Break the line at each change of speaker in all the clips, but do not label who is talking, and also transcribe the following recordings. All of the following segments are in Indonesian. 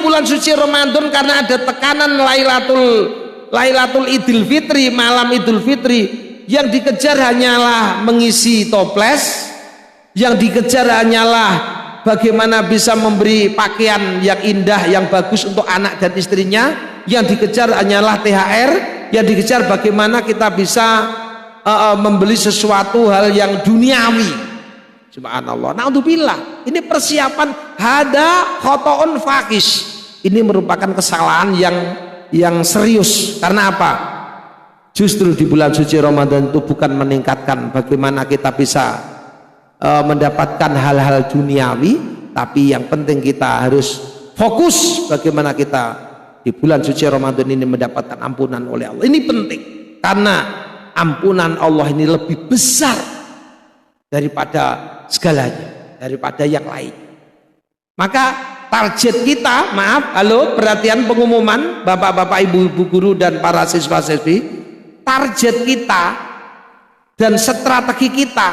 bulan suci Ramadan karena ada tekanan Lailatul Idul Fitri, malam Idul Fitri, yang dikejar hanyalah mengisi toples, yang dikejar hanyalah bagaimana bisa memberi pakaian yang indah, yang bagus untuk anak dan istrinya, yang dikejar hanyalah THR, yang dikejar bagaimana kita bisa membeli sesuatu hal yang duniawi. Subhanallah, naudzubillah, ini persiapan hada khotoun fakis. Ini merupakan kesalahan yang serius. Karena apa? Justru di bulan suci Ramadan itu bukan meningkatkan bagaimana kita bisa mendapatkan hal-hal duniawi, tapi yang penting kita harus fokus bagaimana kita di bulan suci Ramadan ini mendapatkan ampunan oleh Allah. Ini penting karena ampunan Allah ini lebih besar daripada segalanya, daripada yang lain. Maka target kita, perhatian pengumuman bapak-bapak, ibu-ibu guru dan para siswa-siswi, target kita dan strategi kita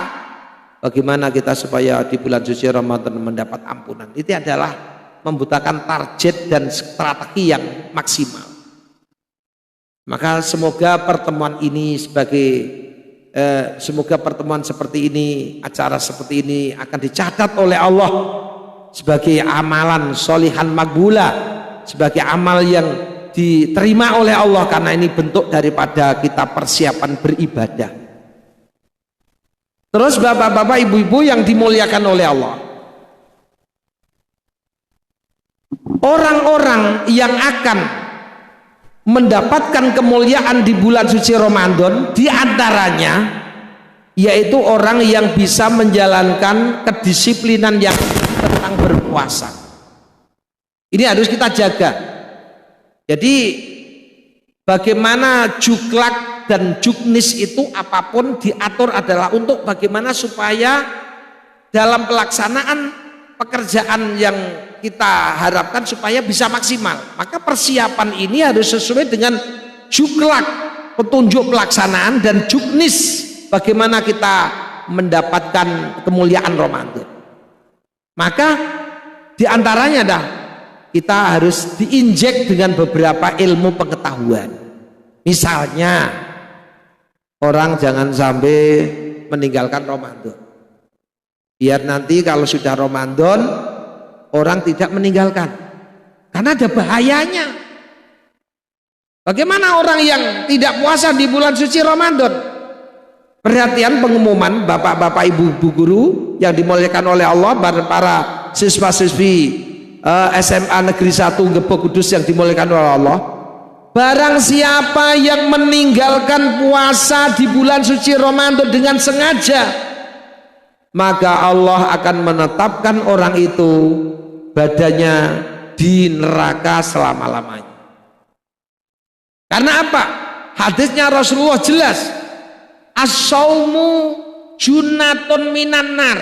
bagaimana kita supaya di bulan suci Ramadan mendapat ampunan, itu adalah membutuhkan target dan strategi yang maksimal. Maka semoga pertemuan ini semoga pertemuan seperti ini, acara seperti ini akan dicatat oleh Allah sebagai amalan solihan makbula, sebagai amal yang diterima oleh Allah, karena ini bentuk daripada kita persiapan beribadah. Terus bapak-bapak, ibu-ibu yang dimuliakan oleh Allah, orang-orang yang akan mendapatkan kemuliaan di bulan suci Ramadan diantaranya yaitu orang yang bisa menjalankan kedisiplinan yang tentang berpuasa. Ini harus kita jaga. Jadi bagaimana juklak dan juknis itu apapun diatur adalah untuk bagaimana supaya dalam pelaksanaan pekerjaan yang kita harapkan supaya bisa maksimal. Maka persiapan ini harus sesuai dengan juklak, petunjuk pelaksanaan, dan juknis bagaimana kita mendapatkan kemuliaan Ramadan. Maka diantaranya kita harus diinjek dengan beberapa ilmu pengetahuan. Misalnya orang jangan sampai meninggalkan Ramadan, biar nanti kalau sudah Ramadan orang tidak meninggalkan, karena ada bahayanya. Bagaimana orang yang tidak puasa di bulan suci Ramadan? Perhatian pengumuman bapak-bapak, ibu-ibu guru yang dimuliakan oleh Allah, para siswa-siswi SMA Negeri 1 Gebok Kudus yang dimuliakan oleh Allah. Barang siapa yang meninggalkan puasa di bulan suci Ramadan dengan sengaja, maka Allah akan menetapkan orang itu badannya di neraka selama-lamanya. Karena apa? Hadisnya Rasulullah jelas, as-saumu junnatun minan nar.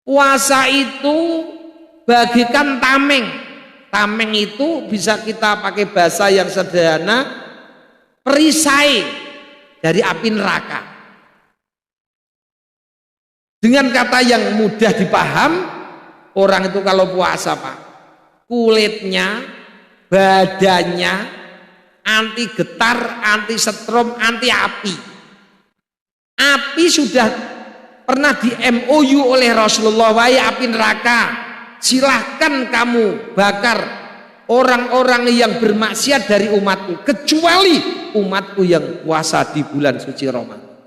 Puasa itu bagikan tameng. Tameng itu bisa kita pakai bahasa yang sederhana, perisai dari api neraka. Dengan kata yang mudah dipaham, orang itu kalau puasa Pak, kulitnya, badannya anti getar, anti setrum, anti api. Api sudah pernah di MOU oleh Rasulullah, wahai api neraka, silahkan kamu bakar orang-orang yang bermaksiat dari umatku, kecuali umatku yang puasa di bulan suci Ramadan.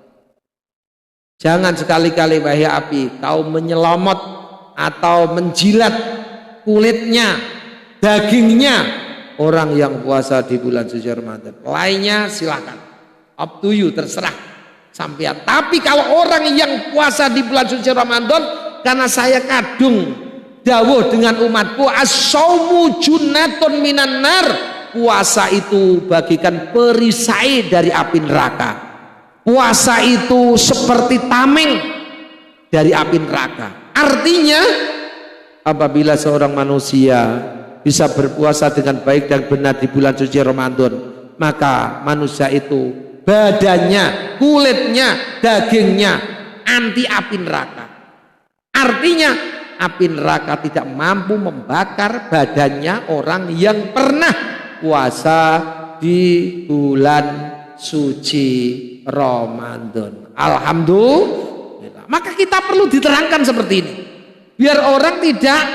Jangan sekali-kali wahai api kau menyelomot atau menjilat kulitnya, dagingnya orang yang puasa di bulan suci Ramadan. Lainnya silakan, up to you, terserah sampean. Tapi kalau orang yang puasa di bulan suci Ramadan, karena saya kadung dawuh dengan umatku, as-saumu junnatun minan nar, puasa itu bagikan perisai dari api neraka. Puasa itu seperti tameng dari api neraka. Artinya apabila seorang manusia bisa berpuasa dengan baik dan benar di bulan suci Ramadan, maka manusia itu badannya, kulitnya, dagingnya anti api neraka. Artinya api neraka tidak mampu membakar badannya orang yang pernah puasa di bulan suci Ramadan. Alhamdulillah. Maka kita perlu diterangkan seperti ini, biar orang tidak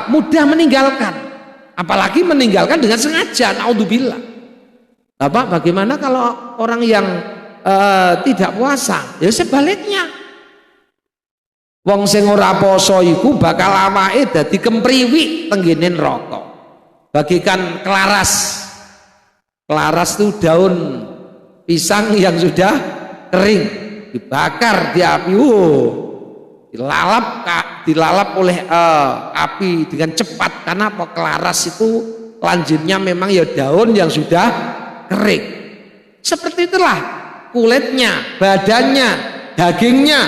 mudah meninggalkan, apalagi meninggalkan dengan sengaja. Naudzubillah. Bagaimana kalau orang yang tidak puasa? Ya sebaliknya. Wong sing ora poso iku bakal awake dadi kempriwik tenggene neraka. Bagikan kelaras. Kelaras itu daun pisang yang sudah kering, dibakar di api, dilalap oleh api dengan cepat. Karena apa? Kelaras itu lanjutnya memang ya daun yang sudah kering. Seperti itulah kulitnya, badannya, dagingnya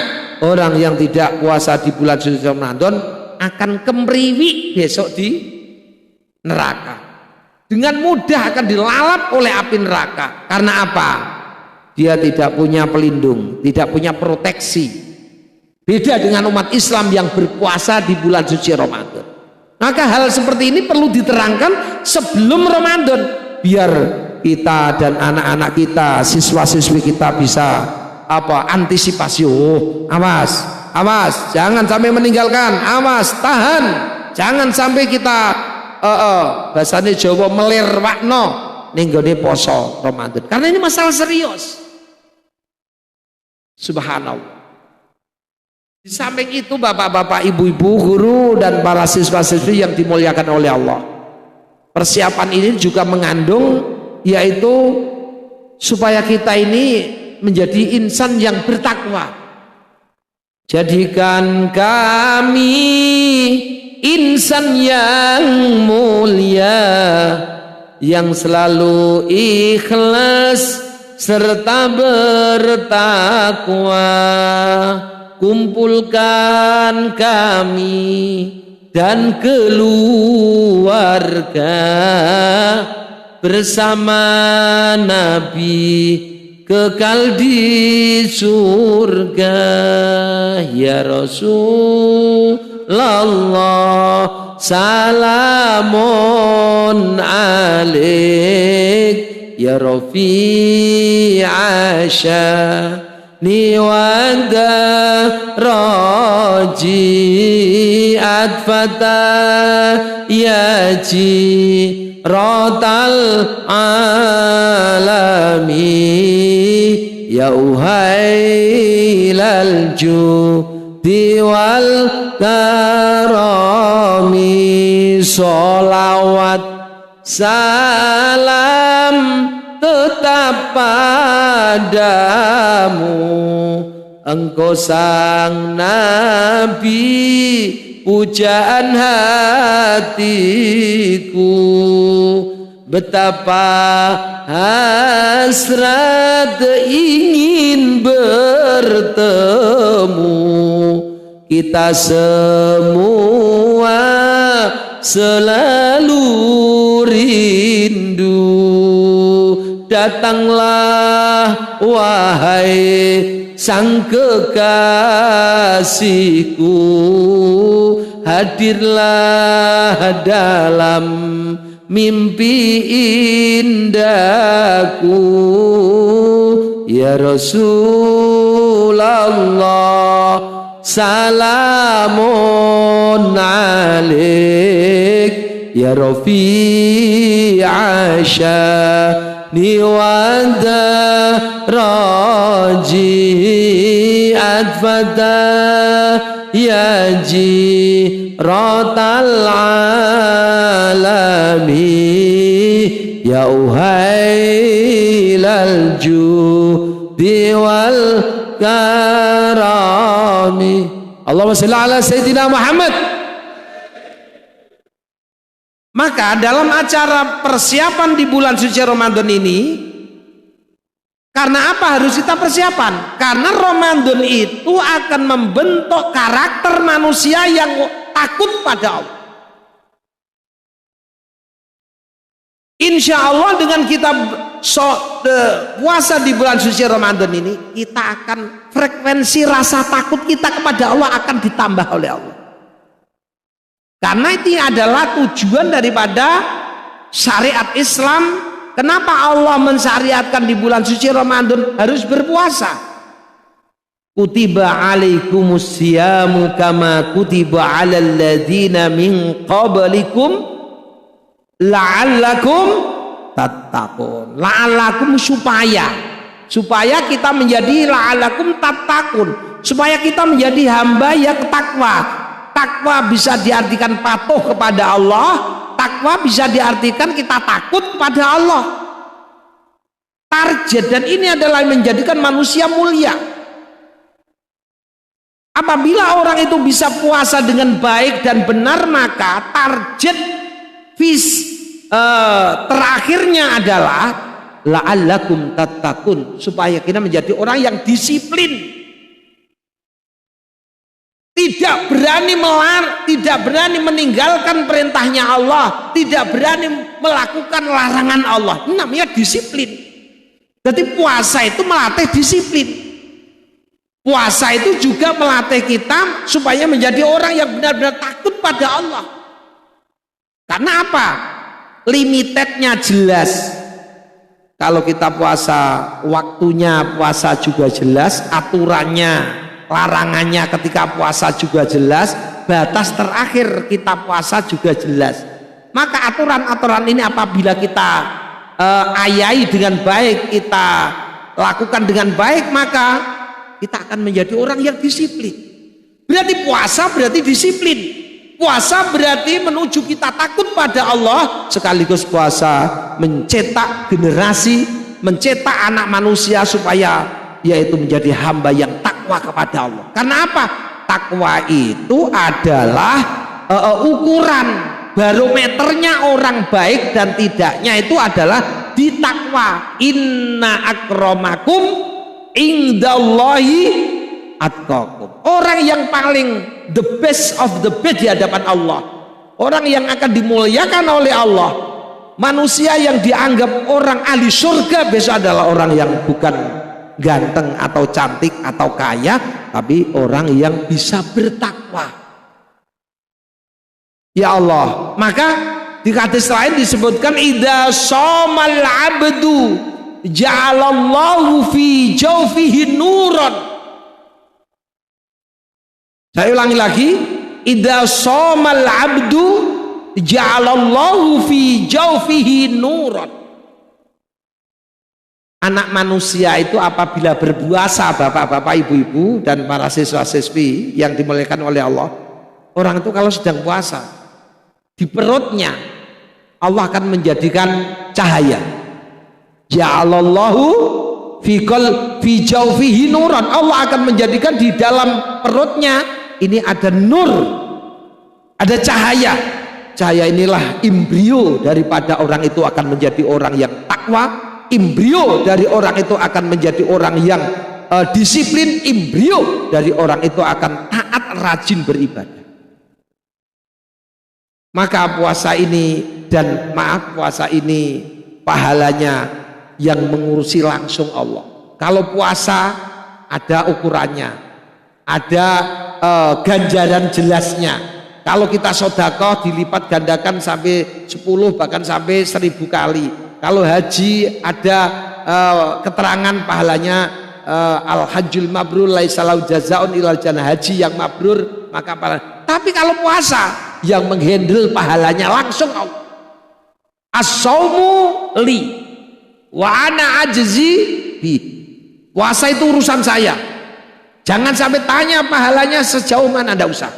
orang yang tidak puasa di bulan suci Ramadan akan kemriwi besok di neraka. Dengan mudah akan dilalap oleh api neraka. Karena apa? Dia tidak punya pelindung, tidak punya proteksi. Beda dengan umat Islam yang berpuasa di bulan suci Ramadan. Maka hal seperti ini perlu diterangkan sebelum Ramadan, biar kita dan anak-anak kita, siswa-siswi kita bisa antisipasi. Awas, jangan sampai meninggalkan. Awas, tahan, jangan sampai kita bahasanya Jawa melirwakno ning gone poso Ramadan. Karena ini masalah serius. Subhanallah. Di samping itu bapak-bapak, ibu-ibu, guru dan para siswa-siswi yang dimuliakan oleh Allah, persiapan ini juga mengandung yaitu supaya kita ini menjadi insan yang bertakwa. Jadikan kami insan yang mulia, yang selalu ikhlas serta bertakwa. Kumpulkan kami dan keluarga bersama Nabi kekal di surga. Ya Rasulullah, salamun alaik ya Rafi' Asya niwanda roji'at fata yaji rotal alami ya uhailal judi wal karami. Sholawat salam tetap padamu, engkau sang Nabi, pujaan hatiku. Betapa hasrat ingin bertemu, kita semua selalu rindu. Datanglah wahai sang kekasihku, hadirlah dalam mimpi indahku. Ya Rasulullah, salamun alaik ya Rafi' Asya niwanda roji'at fata yaji rotal alami ya uhailal judi wal karami. Allahumma shalli ala Sayyidina Muhammad. Maka dalam acara persiapan di bulan suci Ramadan ini, karena apa harus kita persiapan? Karena Ramadan itu akan membentuk karakter manusia yang takut pada Allah. Insya Allah dengan kita puasa di bulan suci Ramadan ini, kita akan frekuensi rasa takut kita kepada Allah akan ditambah oleh Allah. Karena itu adalah tujuan daripada syariat Islam. Kenapa Allah mensyariatkan di bulan suci Ramadan harus berpuasa? Kutiba alaikumus siyamu kama kutiba alal ladzina min qablikum la'allakum tattaqun. La'allakum supaya kita menjadi la'allakum tattaqun, supaya kita menjadi hamba yang takwa. Takwa bisa diartikan patuh kepada Allah, takwa bisa diartikan kita takut kepada Allah. Target dan ini adalah menjadikan manusia mulia. Apabila orang itu bisa puasa dengan baik dan benar, maka target terakhirnya adalah la'allakum tattaqun, supaya kita menjadi orang yang disiplin. Tidak berani meninggalkan perintahnya Allah, tidak berani melakukan larangan Allah. Ini namanya disiplin. Jadi puasa itu melatih disiplin. Puasa itu juga melatih kita supaya menjadi orang yang benar-benar takut pada Allah. Karena apa? Limitednya jelas. Kalau kita puasa, waktunya puasa juga jelas, aturannya, larangannya ketika puasa juga jelas, batas terakhir kita puasa juga jelas. Maka aturan-aturan ini apabila kita ayai dengan baik, kita lakukan dengan baik, maka kita akan menjadi orang yang disiplin. Berarti puasa berarti disiplin. Puasa berarti menuju kita takut pada Allah, sekaligus puasa mencetak generasi, mencetak anak manusia supaya yaitu menjadi hamba yang takwa kepada Allah. Karena apa? Takwa itu adalah ukuran barometernya orang baik dan tidaknya itu adalah di takwa. Inna akramakum indallahi atqakum. Orang yang paling the best of the best di hadapan Allah, orang yang akan dimuliakan oleh Allah, manusia yang dianggap orang ahli surga besok adalah orang yang bukan ganteng atau cantik atau kaya, tapi orang yang bisa bertakwa. Ya Allah, maka di hadis lain disebutkan idza shamal abdu ja'alallahu fi jawfihi nuran. Saya ulangi lagi, idza shamal abdu ja'alallahu fi jawfihi nuran. Anak manusia itu apabila berpuasa, bapak-bapak, ibu-ibu, dan para siswa-siswi yang dimuliakan oleh Allah, orang itu kalau sedang puasa, di perutnya Allah akan menjadikan cahaya. Ja'alallahu fi jawfihi nuran. Allah akan menjadikan di dalam perutnya ini ada nur, ada cahaya. Cahaya inilah embrio daripada orang itu akan menjadi orang yang takwa. Embrio dari orang itu akan menjadi orang yang disiplin. Embrio dari orang itu akan taat, rajin beribadah. Maka puasa ini puasa ini pahalanya yang mengurusi langsung Allah. Kalau puasa ada ukurannya, ada ganjaran jelasnya. Kalau kita sedekah dilipat gandakan sampai 10 bahkan sampai 1000 kali. Kalau haji ada keterangan pahalanya, al hajjul mabrur laisa lahu jazaa'un ilal jannah, haji yang mabrur maka pahala. Tapi kalau puasa yang menghandle pahalanya langsung Allah. As-saumu li wa ana ajzi bi. Puasa itu urusan saya. Jangan sampai tanya pahalanya sejauh mana, enggak usah.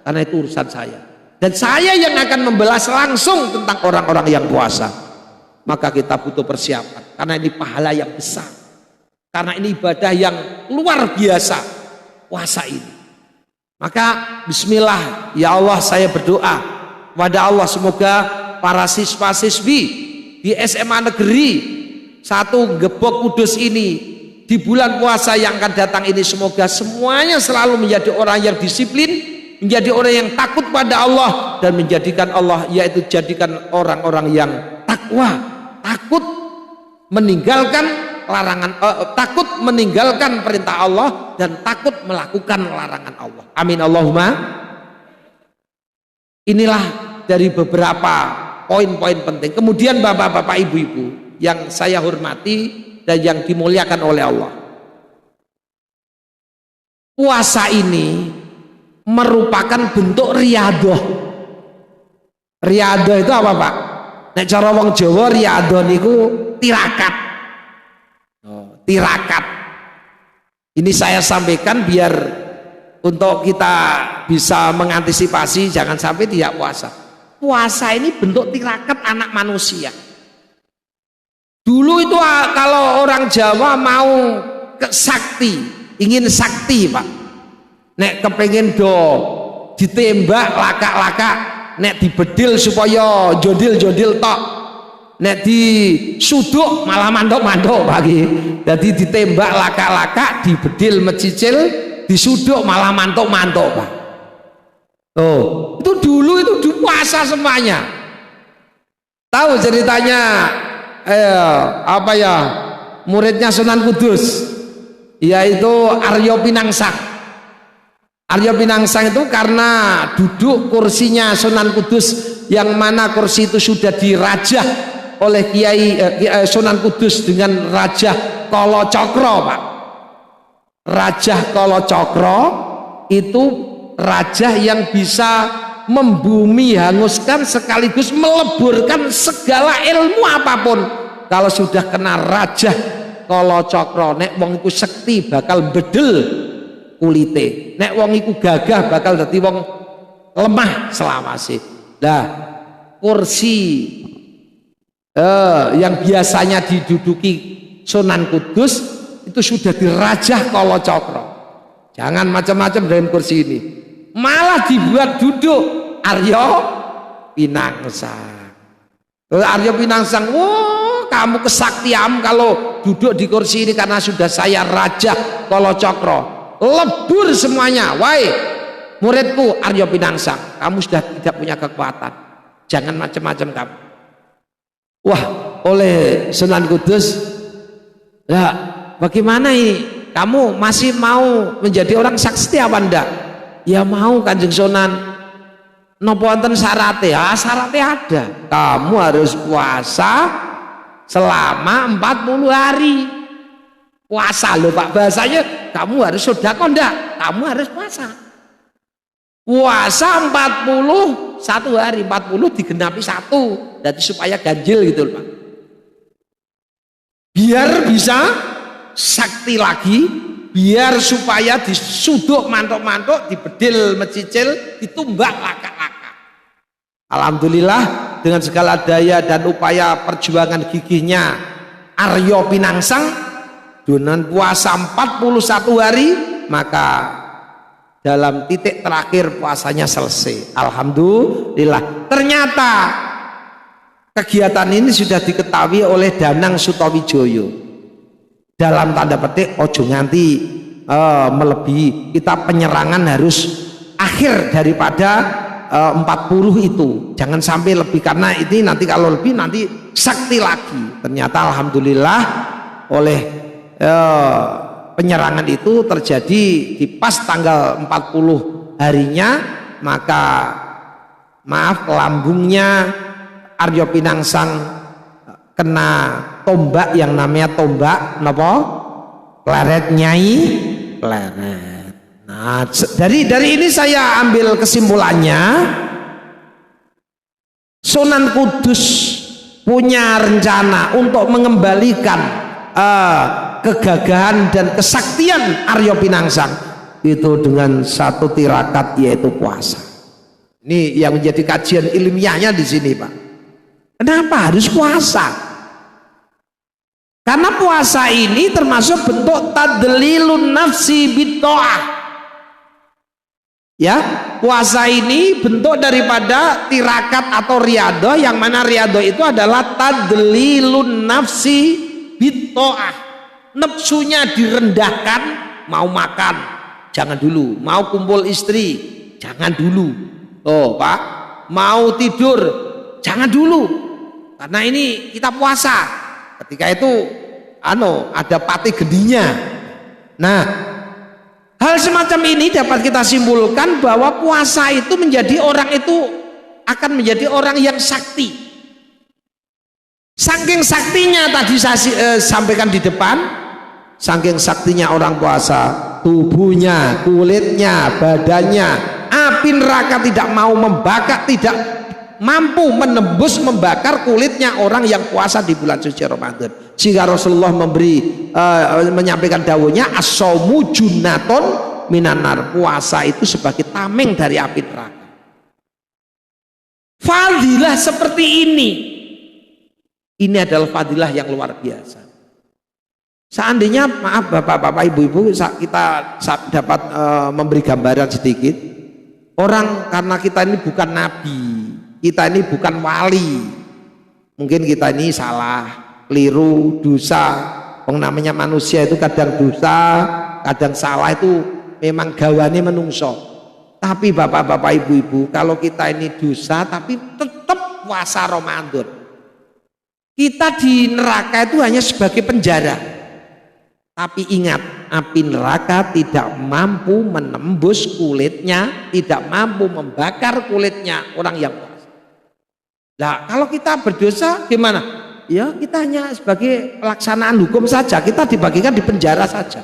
Karena itu urusan saya. Dan saya yang akan membalas langsung tentang orang-orang yang puasa. Maka kita butuh persiapan karena ini pahala yang besar, karena ini ibadah yang luar biasa, puasa ini. Maka bismillah, ya Allah, saya berdoa kepada Allah semoga para siswa-siswi di SMA Negeri 1 Gebok Kudus ini di bulan puasa yang akan datang ini semoga semuanya selalu menjadi orang yang disiplin, menjadi orang yang takut pada Allah, dan menjadikan Allah yaitu jadikan orang-orang yang takwa, takut meninggalkan larangan, takut meninggalkan perintah Allah dan takut melakukan larangan Allah. Amin Allahumma Inilah dari beberapa poin-poin penting. Kemudian bapak-bapak, ibu-ibu yang saya hormati dan yang dimuliakan oleh Allah, puasa ini merupakan bentuk riyadoh. Riyadoh itu apa, Pak? Nek cara wong Jawa riyadoh niku tirakat. Tirakat. Ini saya sampaikan biar untuk kita bisa mengantisipasi jangan sampai tidak puasa. Puasa ini bentuk tirakat anak manusia. Dulu itu kalau orang Jawa mau ke sakti, ingin sakti, Pak. Nek kepengen do ditembak laka-laka, nek dibedil supaya jodil-jodil tok, nek disuduk malah mandok-mandok pagi. Jadi ditembak laka-laka, dibedil mecicil, disuduk malah mantuk-mantuk, Pak. Oh, itu dulu itu dipuasa semuanya. Tahu ceritanya apa ya, muridnya Sunan Kudus, yaitu Aryo Pinangsang. Aryo Pinangsang itu karena duduk kursinya Sunan Kudus, yang mana kursi itu sudah dirajah oleh Kiai Sunan Kudus dengan Rajah Kalacakra, Pak. Rajah Kalacakra itu rajah yang bisa membumi hanguskan sekaligus meleburkan segala ilmu apapun. Kalau sudah kena Rajah Kalacakra, nek wong iku sekti bakal bedel kulite, nek wong iku gagah bakal dadi wong lemah selawase. Nah, kursi yang biasanya diduduki Sunan Kudus itu sudah dirajah Kalacakra. Jangan macam-macam dalam kursi ini, malah dibuat duduk Aryo Pinangsang. Aryo Pinangsang, oh kamu kesaktian kalau duduk di kursi ini karena sudah saya rajah Kalacakra. Lebur semuanya, wahai muridku Aryo Pinangsang, kamu sudah tidak punya kekuatan, jangan macam-macam kamu. Wah, oleh Sunan Kudus, ya bagaimana ini, kamu masih mau menjadi orang sakti apa enggak? Ya mau, Kanjeng Sunan. Napa wonten syaratnya? Ya syaratnya ada, kamu harus puasa selama 40 hari. Puasa loh, Pak, bahasanya kamu harus sedekah enggak? Kamu harus puasa. Puasa 41 hari, 40 digenapi 1, jadi supaya ganjil gitu loh, Pak. Biar bisa sakti lagi, biar supaya disuduk mantuk-mantuk, dibedil mecicil, ditumbak laka-laka. Alhamdulillah dengan segala daya dan upaya perjuangan gigihnya Aryo Pinangsang, dengan puasa 41 hari, maka dalam titik terakhir puasanya selesai. Alhamdulillah. Ternyata kegiatan ini sudah diketahui oleh Danang Sutawijoyo. Dalam tanda petik, ojo nganti melebihi. Kita penyerangan harus akhir daripada 40 itu. Jangan sampai lebih, karena ini nanti kalau lebih nanti sakti lagi. Ternyata alhamdulillah oleh penyerangan itu terjadi di pas tanggal 40 harinya, maka maaf, lambungnya Aryo Pinangsang kena tombak yang namanya tombak napa? Pleret Nyai Pleret. Nah, dari ini saya ambil kesimpulannya, Sunan Kudus punya rencana untuk mengembalikan kegagahan dan kesaktian Aryo Pinangsang itu dengan satu tirakat, yaitu puasa. Ini yang menjadi kajian ilmiahnya di sini, Pak. Kenapa harus puasa? Karena puasa ini termasuk bentuk tadlilun nafsi bitta'ah. Ya, puasa ini bentuk daripada tirakat atau riyadhah, yang mana riyadhah itu adalah tadlilun nafsi bitta'ah. Nafsunya direndahkan, mau makan jangan dulu, mau kumpul istri jangan dulu, oh Pak, mau tidur jangan dulu, karena ini kita puasa. Ketika itu ada pati gendinya. Nah, hal semacam ini dapat kita simpulkan bahwa puasa itu menjadi orang itu akan menjadi orang yang sakti. Saking saktinya tadi saya sampaikan di depan, saking saktinya orang puasa, tubuhnya, kulitnya, badannya, api neraka tidak mau membakar, tidak mampu menembus membakar kulitnya orang yang puasa di bulan suci Ramadan. Sehingga Rasulullah menyampaikan dawuhnya, as-shaumu junnatun minan nar, puasa itu sebagai tameng dari api neraka. Fadilah seperti ini adalah fadilah yang luar biasa. Seandainya, maaf bapak-bapak, ibu-ibu, kita dapat memberi gambaran sedikit. Orang, karena kita ini bukan nabi, kita ini bukan wali, mungkin kita ini salah, keliru, dosa. Namanya manusia itu kadang dosa, kadang salah, itu memang gawane menungso. Tapi bapak-bapak, ibu-ibu, kalau kita ini dosa tapi tetap puasa Ramadan, kita di neraka itu hanya sebagai penjara. Tapi ingat, api neraka tidak mampu menembus kulitnya, tidak mampu membakar kulitnya orang yang puasa. Nah, kalau kita berdosa gimana? Ya, kita hanya sebagai pelaksanaan hukum saja, kita dibagikan di penjara saja.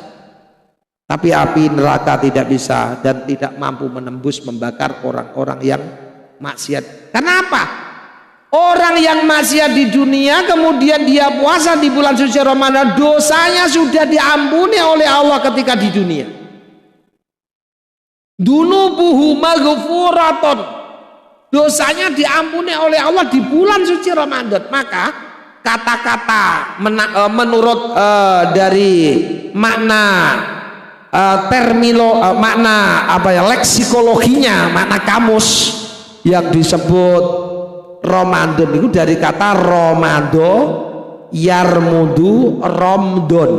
Tapi api neraka tidak bisa dan tidak mampu menembus membakar orang-orang yang maksiat. Kenapa? Orang yang maksiat di dunia kemudian dia puasa di bulan suci Ramadan, dosanya sudah diampuni oleh Allah ketika di dunia. Dunubuhu maghfuratun, dosanya diampuni oleh Allah di bulan suci Ramadan. Maka kata-kata menurut dari makna makna leksikologinya, makna kamus yang disebut Ramadan itu dari kata Romado yarmudu romdon,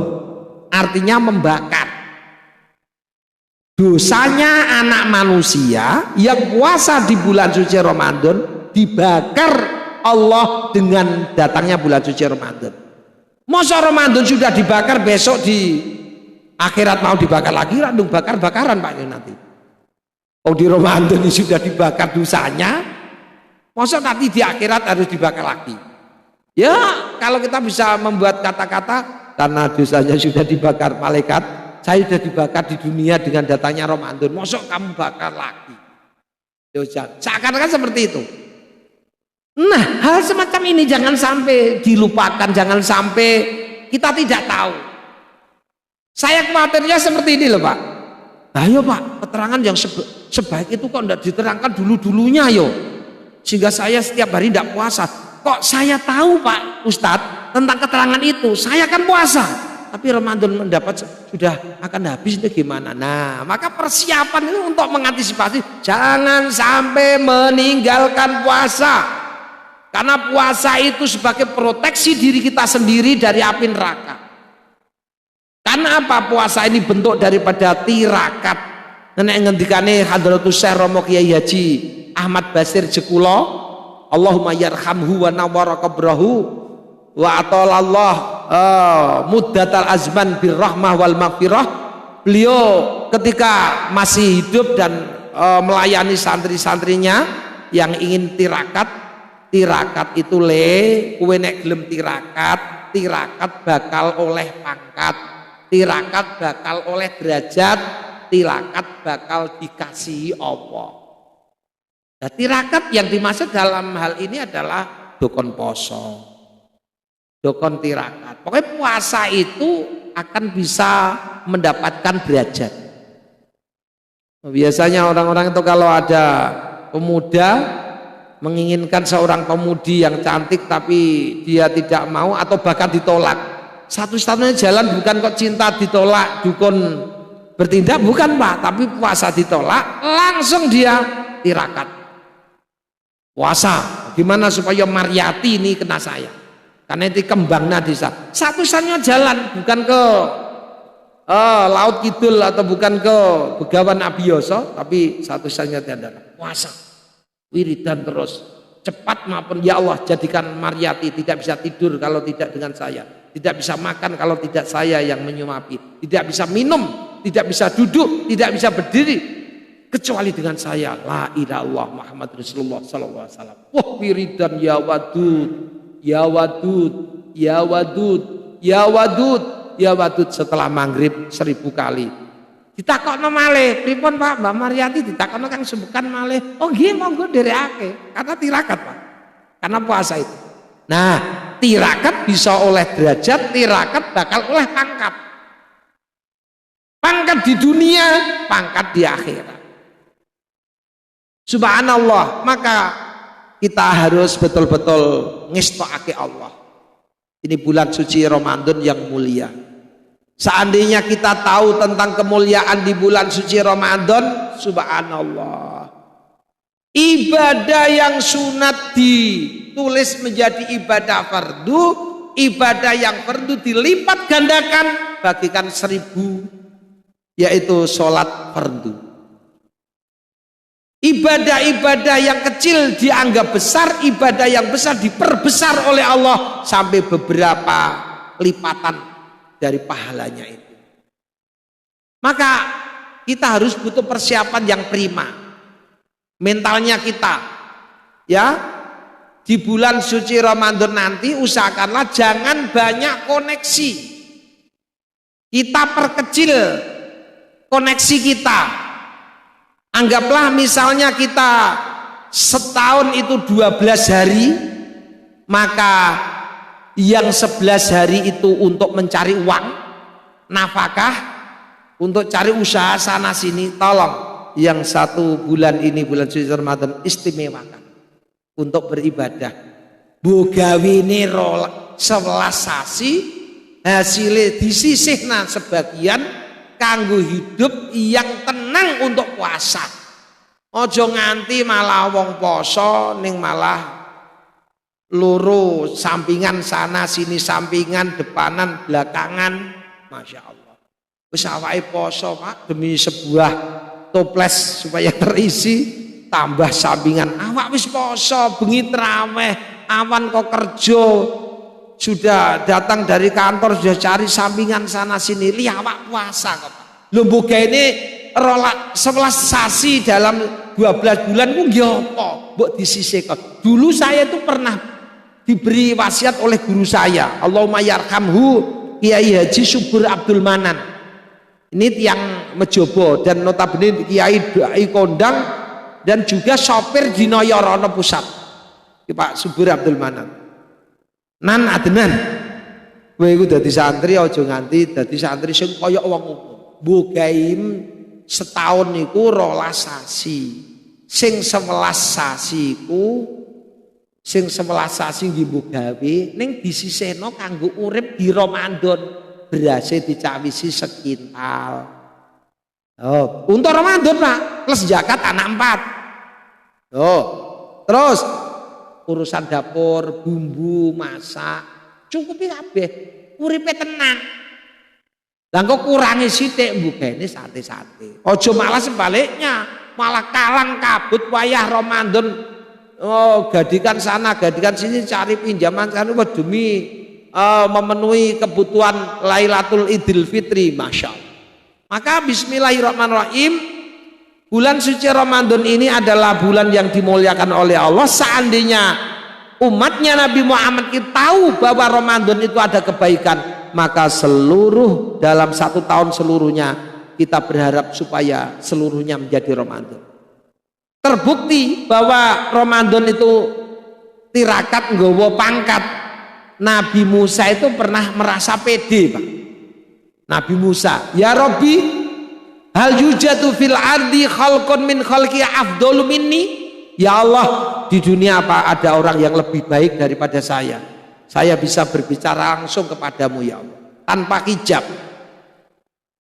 artinya membakar. Dosanya anak manusia yang puasa di bulan suci Ramadan dibakar Allah dengan datangnya bulan suci Ramadan. Masa Ramadan sudah dibakar, besok di akhirat mau dibakar lagi, randung bakar-bakaran Pak nanti. Oh, di Ramadan ini sudah dibakar dosanya, masa nanti di akhirat harus dibakar lagi? Ya, kalau kita bisa membuat kata-kata, karena dosanya sudah dibakar malaikat, saya sudah dibakar di dunia dengan datangnya Ramadan, masa kamu bakar lagi? Dosa, seakan-akan seperti itu. Nah, hal semacam ini jangan sampai dilupakan, jangan sampai kita tidak tahu. Saya khawatirnya seperti ini loh Pak. Ayo Pak, keterangan yang sebaik itu kok tidak diterangkan dulu-dulunya yo. Sehingga saya setiap hari tidak puasa. Kok saya tahu Pak Ustadz tentang keterangan itu, saya kan puasa, tapi Ramadan mendapat sudah akan habis itu gimana? Nah, maka persiapan itu untuk mengantisipasi jangan sampai meninggalkan puasa, karena puasa itu sebagai proteksi diri kita sendiri dari api neraka. Karena apa? Puasa ini bentuk daripada tirakat. Nenek ngendikane Hadratus Syekh Romo Kiai Haji Ahmad Basir Jekulo, Allahumma yarhamhu wa nawwara qabrahu wa atalallah muddatal azman birrahmah wal maghfirah. Beliau ketika masih hidup dan melayani santri-santrinya yang ingin tirakat itu kowe nek gelem tirakat bakal oleh pangkat, tirakat bakal oleh derajat, tirakat bakal dikasihi Allah. Nah, tirakat yang dimaksud dalam hal ini adalah dokon poso, dokon tirakat. Pokoknya puasa itu akan bisa mendapatkan derajat. Biasanya orang-orang itu kalau ada pemuda menginginkan seorang pemudi yang cantik tapi dia tidak mau atau bahkan ditolak, satu-satunya jalan bukan kok cinta ditolak dukun bertindak, bukan Pak, tapi puasa ditolak langsung dia tirakat. Puasa, gimana supaya Mariyati ini kena saya? Karena itu kembangnya desa. Satu-satunya jalan bukan ke Laut Kidul atau bukan ke Begawan Abiyoso, tapi satu-satunya adalah puasa. Wiridan terus, cepat maupun ya Allah jadikan Mariyati tidak bisa tidur kalau tidak dengan saya, tidak bisa makan kalau tidak saya yang menyuapi, tidak bisa minum, tidak bisa duduk, tidak bisa berdiri kecuali dengan saya. La ilaha illallah Muhammad Rasulullah sallallahu alaihi wasallam. Wah, wiridan ya wadud, ya wadud, ya wadud, ya wadud, ya wadud setelah maghrib 1000 kali. Ditakokno malih, pripun Pak Mbak Mariati ditakokno Kang Sebukan malih. Oh nggih monggo nderekake, karena tirakat Pak. Karena puasa itu. Nah, tirakat bisa oleh derajat, tirakat bakal oleh pangkat. Pangkat di dunia, pangkat di akhirat. Subhanallah, maka kita harus betul-betul ngestokake Allah. Ini bulan suci Ramadan yang mulia. Seandainya kita tahu tentang kemuliaan di bulan suci Ramadan, subhanallah. Ibadah yang sunat ditulis menjadi ibadah fardu, ibadah yang fardu dilipat gandakan bagikan 1000, yaitu sholat fardu. Ibadah-ibadah yang kecil dianggap besar, ibadah yang besar diperbesar oleh Allah sampai beberapa lipatan dari pahalanya itu. Maka kita harus butuh persiapan yang prima. Mentalnya kita, ya, di bulan suci Ramadan nanti usahakanlah jangan banyak koneksi. Kita perkecil koneksi kita. Anggaplah misalnya kita setahun itu 12 hari, maka yang 11 hari itu untuk mencari uang, nafkah, untuk cari usaha sana sini. Tolong yang 1 bulan ini, bulan suci Ramadan, istimewakan untuk beribadah. Bogawine 11 sasi hasilnya disisihna sebagian kanggo hidup yang tenang untuk puasa. Ojo nganti malah wong poso ning malah loro sampingan sana sini, sampingan depanan belakangan. Masya Allah, wis awake poso Pak demi sebuah toples supaya terisi, tambah sampingan awak wis poso bengi traweh, awan kok kerja, sudah datang dari kantor sudah cari sampingan sana sini, li awak puasa kok Pak. Lho mbok ini 11 sasi dalam 12 bulan ku nggih apa mbok disisihkan. Dulu saya itu pernah diberi wasiat oleh guru saya, Allahumma yarhamhu, Kiai Haji Subur Abdul Manan. Ini tiang Mejobo dan notabene Kiai Dai Kondang dan juga sopir di Noyorono Pusat. Pak Subur Abdul Manan. Nan Adnan, kowe iku dadi santri aja nganti dadi santri sing kaya wong umum. Bogaim setahun niku 12 sasi. Sing 11 sasi ku, sing 11 sasi nggih mbok gawe ning disisihno kanggo urip di Ramadan, berase dicawisi sekintal. Oh, untuk Ramadan Pak, plus zakat anak 4. Oh, terus urusan dapur, bumbu, masak, cukupi kabeh, uripe tenang. Lah kok kurangi sithik mbugene sate-sate. Aja malah sebaliknya, malah kalang kabut wayah Ramadan. Oh, gadikan sana, gadikan sini, cari pinjaman sana demi memenuhi kebutuhan Lailatul Idul Fitri, Masya Allah. Maka bismillahirrahmanirrahim, bulan suci Ramadan ini adalah bulan yang dimuliakan oleh Allah. Seandainya umatnya Nabi Muhammad kita tahu bahwa Ramadan itu ada kebaikan, maka seluruh dalam 1 tahun seluruhnya kita berharap supaya seluruhnya menjadi Ramadan. Terbukti bahwa Ramadan itu tirakat nggawa pangkat. Nabi Musa itu pernah merasa pede Pak. Nabi Musa, ya Rabbi, hal yujadu fil ardi khalqun min khalqi afdalu minni? Ya Allah, di dunia apa ada orang yang lebih baik daripada saya? Saya bisa berbicara langsung kepadamu ya Allah, tanpa hijab.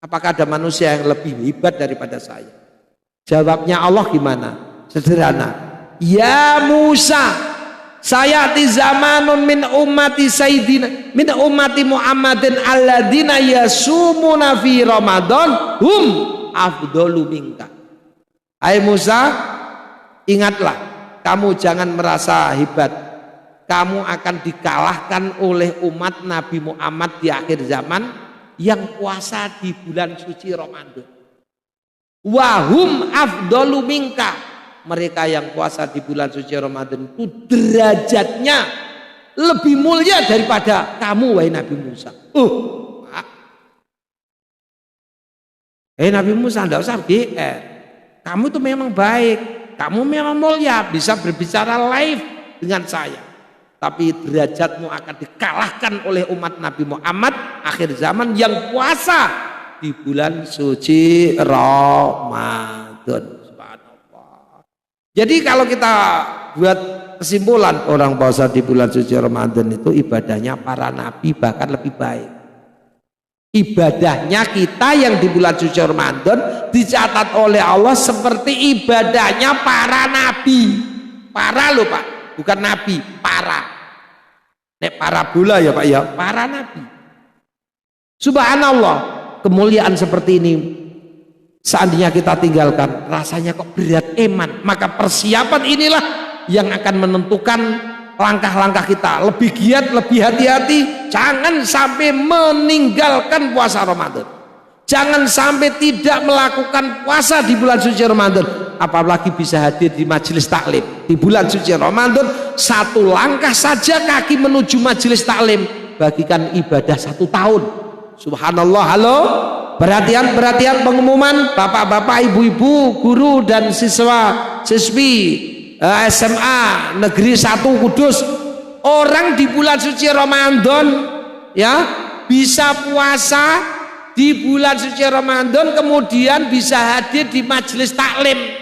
Apakah ada manusia yang lebih hebat daripada saya? Jawabnya Allah gimana? Sederhana. Ya Musa, sayati zamanun min ummati sayyidina, min ummati Muhammadin alladzina yasumuna fi Ramadan hum afdalu minka. Hai Musa, ingatlah, kamu jangan merasa hebat. Kamu akan dikalahkan oleh umat Nabi Muhammad di akhir zaman yang puasa di bulan suci Ramadan. Wahum afdalu minka, mereka yang puasa di bulan suci Ramadan itu derajatnya lebih mulia daripada kamu wahai Nabi Musa. Nabi Musa enggak usah GR. Kamu itu memang baik, kamu memang mulia, bisa berbicara live dengan saya. Tapi derajatmu akan dikalahkan oleh umat Nabi Muhammad akhir zaman yang puasa di bulan suci Ramadan. Subhanallah. Jadi kalau kita buat kesimpulan, orang puasa di bulan suci Ramadan itu ibadahnya para nabi bahkan lebih baik. Ibadahnya kita yang di bulan suci Ramadan dicatat oleh Allah seperti ibadahnya para nabi. Para loh Pak, bukan nabi, para. Nek parabola ya Pak ya, para nabi. Subhanallah, kemuliaan seperti ini seandainya kita tinggalkan, rasanya kok berat eman. Maka persiapan inilah yang akan menentukan langkah-langkah kita. Lebih giat, lebih hati-hati. Jangan sampai meninggalkan puasa Ramadan. Jangan sampai tidak melakukan puasa di bulan suci Ramadan. Apalagi bisa hadir di majelis taklim di bulan suci Ramadan. Satu langkah saja kaki menuju majelis taklim bagikan ibadah 1 tahun. Subhanallah. Halo, perhatian pengumuman bapak-bapak, ibu-ibu, guru dan siswi SMA Negeri 1 Kudus. Orang di bulan suci Ramadan ya bisa puasa di bulan suci Ramadan, kemudian bisa hadir di majelis taklim.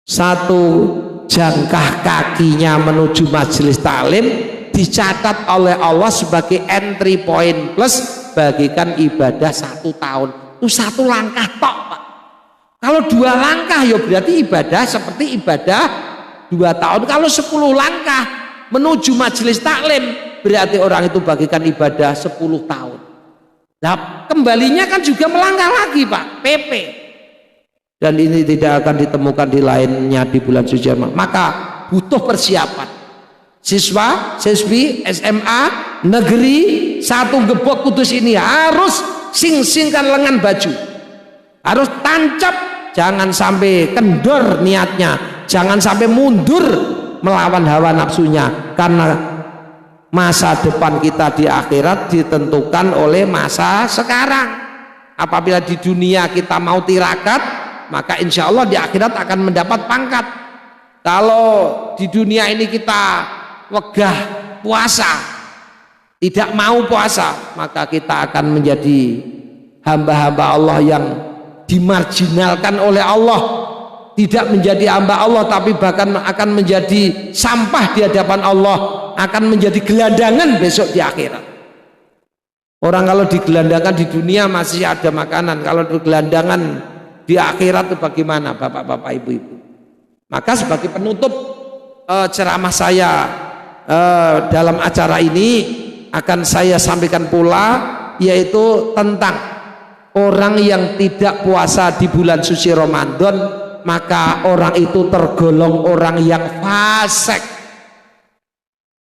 1 jangkah kakinya menuju majelis taklim dicatat oleh Allah sebagai entry point plus bagikan ibadah 1 tahun. Itu 1 langkah tok Pak. Kalau 2 langkah ya berarti ibadah seperti ibadah 2 tahun. Kalau 10 langkah menuju majelis taklim berarti orang itu bagikan ibadah 10 tahun. Nah kembalinya kan juga melangkah lagi Pak, PP. Dan ini tidak akan ditemukan di lainnya di bulan suci Ramadan. Maka butuh persiapan. Siswa, siswi SMA Negeri 1 Gebok Kudus ini harus sing-singkan lengan baju. Harus tancap, jangan sampai kendor niatnya, jangan sampai mundur melawan hawa nafsunya, karena masa depan kita di akhirat ditentukan oleh masa sekarang. Apabila di dunia kita mau tirakat, maka insya Allah di akhirat akan mendapat pangkat. Kalau di dunia ini kita wegah puasa, tidak mau puasa, maka kita akan menjadi hamba-hamba Allah yang dimarginalkan oleh Allah, tidak menjadi hamba Allah tapi bahkan akan menjadi sampah di hadapan Allah, akan menjadi gelandangan besok di akhirat. Orang kalau digelandangkan di dunia masih ada makanan, kalau digelandangan di akhirat itu bagaimana bapak-bapak, ibu-ibu? Maka sebagai penutup ceramah saya dalam acara ini akan saya sampaikan pula, yaitu tentang orang yang tidak puasa di bulan suci Ramadan, maka orang itu tergolong orang yang fasik.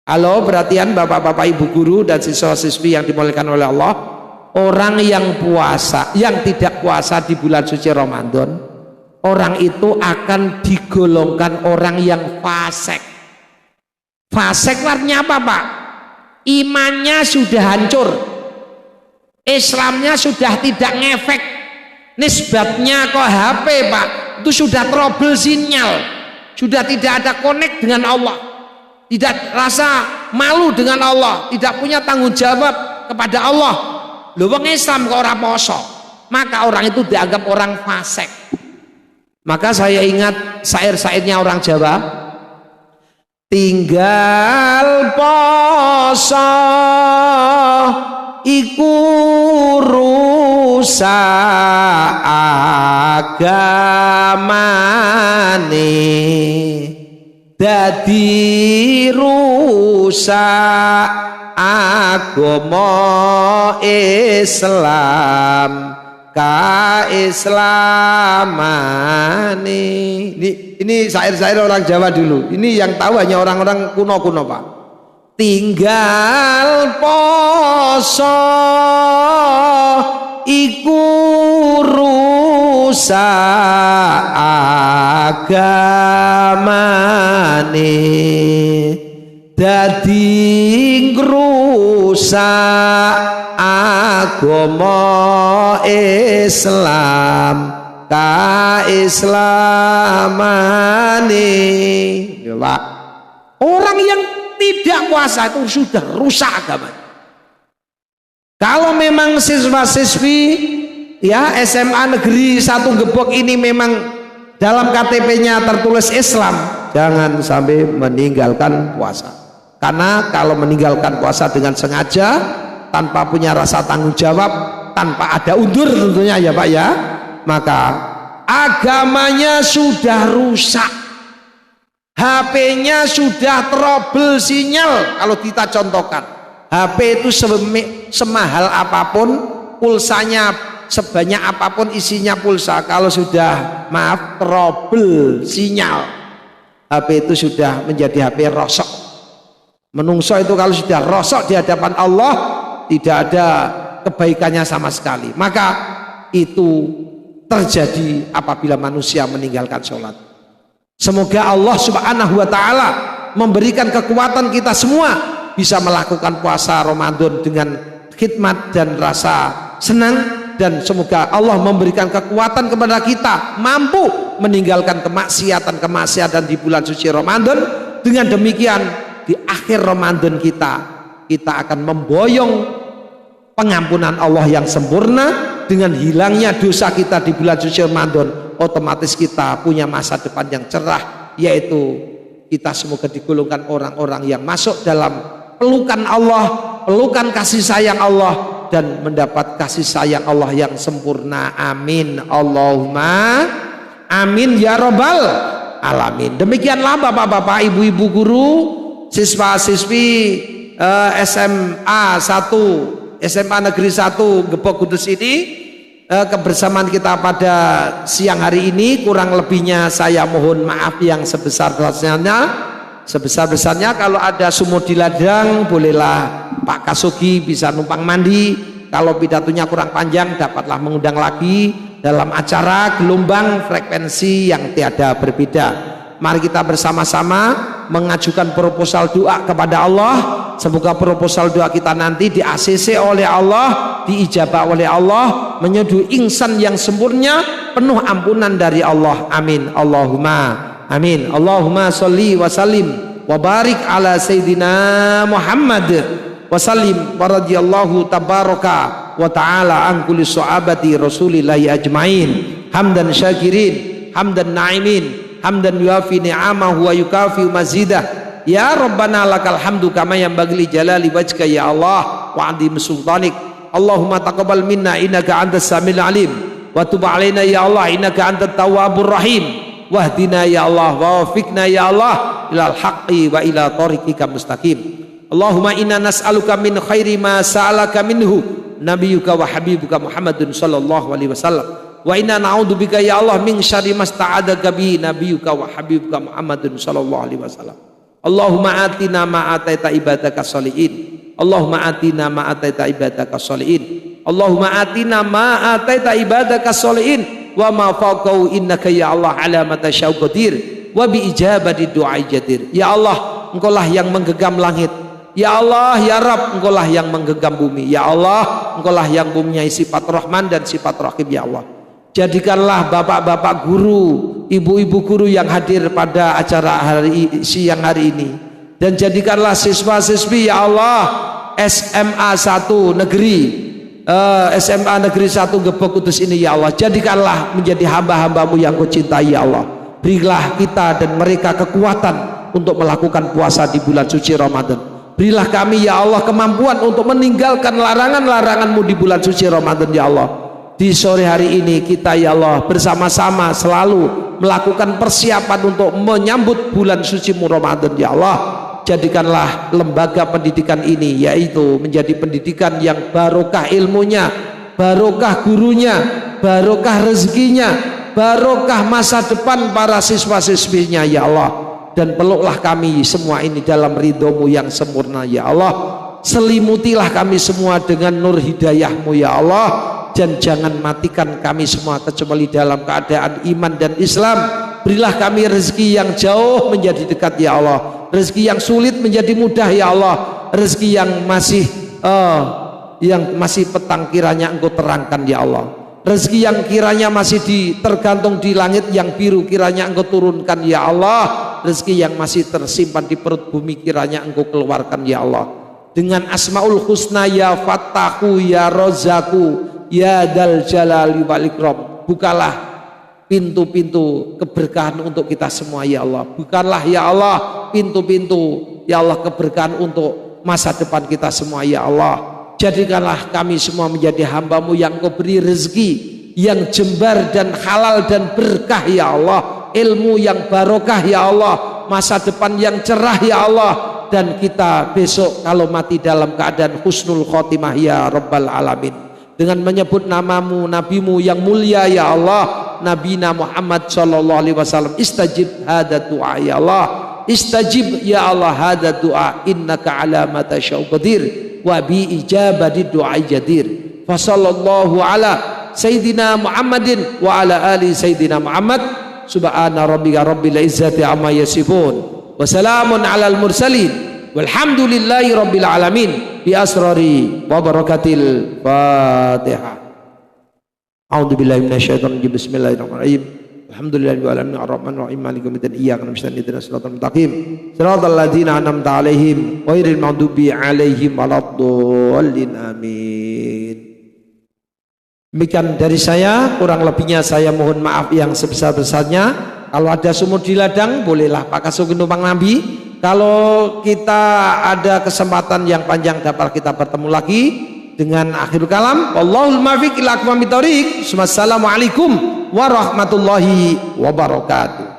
Halo, perhatian bapak-bapak, ibu guru dan siswa-siswi yang dimuliakan oleh Allah. Orang yang puasa, yang tidak puasa di bulan suci Ramadan, orang itu akan digolongkan orang yang fasik. Fasik artinya apa Pak? Imannya sudah hancur, Islamnya sudah tidak ngefek, nisbatnya ke HP Pak, itu sudah trouble sinyal, sudah tidak ada connect dengan Allah, tidak rasa malu dengan Allah, tidak punya tanggung jawab kepada Allah. Lho wong Islam kok ora poso, maka orang itu dianggap orang fasik. Maka saya ingat syair-syairnya orang Jawa, tinggal poso iku rusak agamane, dadi rusak agama Islam kaislamane. Ini syair-syair orang Jawa dulu. Ini yang tahu hanya orang-orang kuno-kuno Pak. Tinggal poso iku rusak agamane dadi ngrusak agama Islam kaislamane. Ya Pak, orang yang tidak puasa itu sudah rusak agama. Kalau memang siswa-siswi ya SMA Negeri 1 Gebok ini memang dalam KTP-nya tertulis Islam, jangan sampai meninggalkan puasa. Karena kalau meninggalkan puasa dengan sengaja, tanpa punya rasa tanggung jawab, tanpa ada undur tentunya ya Pak ya, maka agamanya sudah rusak. HP-nya sudah trouble sinyal. Kalau kita contohkan, HP itu semahal apapun, pulsanya sebanyak apapun isinya pulsa, kalau sudah maaf trouble sinyal, HP itu sudah menjadi HP rosok. Menungso itu kalau sudah rosok di hadapan Allah, tidak ada kebaikannya sama sekali. Maka itu terjadi apabila manusia meninggalkan sholat. Semoga Allah Subhanahu wa ta'ala memberikan kekuatan kita semua bisa melakukan puasa Ramadan dengan khidmat dan rasa senang, dan semoga Allah memberikan kekuatan kepada kita mampu meninggalkan kemaksiatan di bulan suci Ramadan. Dengan demikian di akhir Ramadan kita akan memboyong pengampunan Allah yang sempurna. Dengan hilangnya dosa kita di bulan suci Ramadan, otomatis kita punya masa depan yang cerah, yaitu kita semoga digolongkan orang-orang yang masuk dalam pelukan Allah, pelukan kasih sayang Allah, dan mendapat kasih sayang Allah yang sempurna. Amin, Allahumma amin ya rabbal alamin. Demikianlah bapak-bapak, ibu-ibu guru, siswa-siswi SMA 1 SMA Negeri 1 Gebok Kudus ini, kebersamaan kita pada siang hari ini. Kurang lebihnya saya mohon maaf yang sebesar-besarnya. Kalau ada sumur di ladang, bolehlah Pak Kasugi bisa numpang mandi. Kalau pidatonya kurang panjang, dapatlah mengundang lagi dalam acara gelombang frekuensi yang tiada berbeda. Mari kita bersama-sama mengajukan proposal doa kepada Allah. Semoga proposal doa kita nanti di ACC oleh Allah, diijabah oleh Allah, menyeduh insan yang sempurna, penuh ampunan dari Allah. Amin, Allahumma amin. Allahumma sholli wa sallim wa barik ala Sayyidina Muhammad wa sallim wa radiyallahu tabaraka wa ta'ala an kulli sahabati rasulillahi ajmain. Hamdan syakirin, hamdan na'imin, hamdan yuafi ni'amahu wa yukafi mazidah. Ya Rabbana lakal hamdu kama yanbaghi li jalali wajhika ya Allah wa 'azimi sultanik. Allahumma taqabbal minna innaka antas samiul alim wa tub 'alaina ya Allah innaka antat tawwabur rahim. Wahdina ya Allah wa wafiqna ya Allah ilal haqqi wa ila tariqika mustaqim. Allahumma inna nas'aluka min khairi ma sa'alaka minhu nabiyyuka wa habibuka Muhammadun sallallahu alaihi wasallam. Wa inna na'udzubika ya Allah min syarri ma sta'adzaka bi nabiyyuka wa habibuka Muhammadun sallallahu alaihi wasallam. Allahumma atina ma ataita ibadaka sholihin. Allahumma atina ma ataita ibadaka sholihin. Allahumma atina ma ataita ibadaka sholihin wa ma faqau innaka ya Allah ala ma tasyau qadir wa bi ijabati du'ai jadir. Ya Allah, Engkaulah yang menggenggam langit. Ya Allah, ya Rabb, Engkaulah yang menggenggam bumi. Ya Allah, Engkaulah yang mempunyai sifat Rahman dan sifat Rahim. Ya Allah, jadikanlah bapak-bapak guru, ibu-ibu guru yang hadir pada acara siang hari ini, dan jadikanlah siswa-siswi ya Allah SMA 1 Negeri SMA Negeri 1 Gebok Kudus ini ya Allah, jadikanlah menjadi hamba-hambamu yang Kau cintai ya Allah. Berilah kita dan mereka kekuatan untuk melakukan puasa di bulan suci Ramadan. Berilah kami ya Allah kemampuan untuk meninggalkan larangan-larangan-Mu di bulan suci Ramadan ya Allah. Di sore hari ini kita ya Allah bersama-sama selalu melakukan persiapan untuk menyambut bulan suci Ramadan ya Allah. Jadikanlah lembaga pendidikan ini yaitu menjadi pendidikan yang barokah ilmunya, barokah gurunya, barokah rezekinya, barokah masa depan para siswa-siswinya ya Allah. Dan peluklah kami semua ini dalam ridho-Mu yang sempurna ya Allah. Selimutilah kami semua dengan nur hidayah-Mu ya Allah. dan jangan matikan kami semua kecuali dalam keadaan iman dan Islam. Berilah kami rezeki yang jauh menjadi dekat ya Allah, rezeki yang sulit menjadi mudah ya Allah, rezeki yang masih petang kiranya Engkau terangkan ya Allah, rezeki yang kiranya masih tergantung di langit yang biru kiranya Engkau turunkan ya Allah, rezeki yang masih tersimpan di perut bumi kiranya Engkau keluarkan ya Allah. Dengan asmaul husna ya Fattahu ya Rozaku ya Dal Jalali wal Ikram, bukalah pintu-pintu keberkahan untuk kita semua ya Allah. Bukalah ya Allah pintu-pintu ya Allah keberkahan untuk masa depan kita semua ya Allah. Jadikanlah kami semua menjadi hamba-Mu yang Kau beri rezeki yang jembar dan halal dan berkah ya Allah, ilmu yang barokah ya Allah, masa depan yang cerah ya Allah, dan kita besok kalau mati dalam keadaan husnul khotimah ya Rabbal Alamin, dengan menyebut namamu, nabimu yang mulia ya Allah, Nabina Muhammad sallallahu alaihi wasallam. Istajib hada doa ya Allah, istajib ya Allah hada doa, innaka ala ma tasya'u qadir wa bi ijabati doa jadir. Fa sallallahu ala sayyidina Muhammadin wa ala ali sayyidina Muhammad. Subhana rabbika rabbil izzati amma yasifun wa salamun alal mursalin walhamdulillahi rabbil alamin bi asrari wa barakatil Fatihah. A'udzu billahi minasyaitonir rajim. Bismillahirrahmanirrahim. Alhamdulillahirabbil alamin arrahmanir rahim maliki yaumiddin iyyaka na'budu wa iyyaka nasta'in ihdinas siratal mustaqim siratal ladzina an'amta 'alaihim ghairil maghdubi 'alaihim waladdallin amin. Demikian dari saya, kurang lebihnya saya mohon maaf yang sebesar-besarnya. Kalau ada sumur di ladang bolehlah Pak Kasuh numpang Nabi. Kalau kita ada kesempatan yang panjang dapat kita bertemu lagi. Dengan akhir kalam, wallahul muwaffiq ila aqwamit thoriq. Wassalamualaikum warahmatullahi wabarakatuh.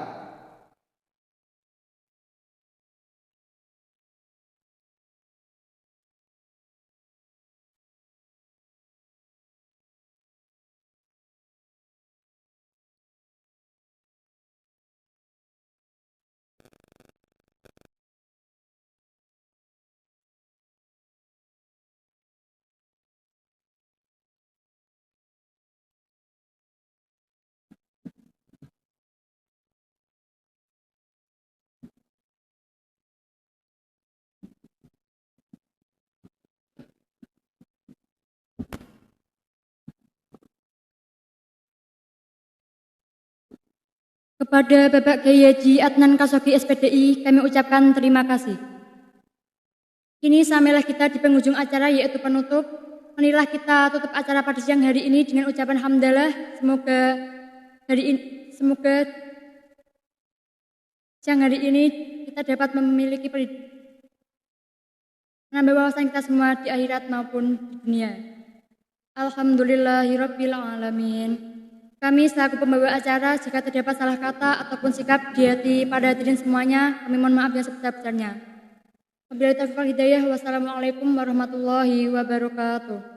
Kepada Bapak Kiai Haji Adnan Kasogi SPDI kami ucapkan terima kasih. Kini sampailah kita di penghujung acara yaitu penutup. Marilah kita tutup acara pada siang hari ini dengan ucapan hamdalah. Semoga siang hari ini kita dapat memiliki menambah wawasan kita semua di akhirat maupun di dunia. Alhamdulillahirabbil alamin. Kami selaku pembawa acara, jika terdapat salah kata ataupun sikap di hati pada hadirin semuanya, kami mohon maaf yang sebesar-besarnya. Wabillahi taufiq wal hidayah. Wassalamualaikum warahmatullahi wabarakatuh.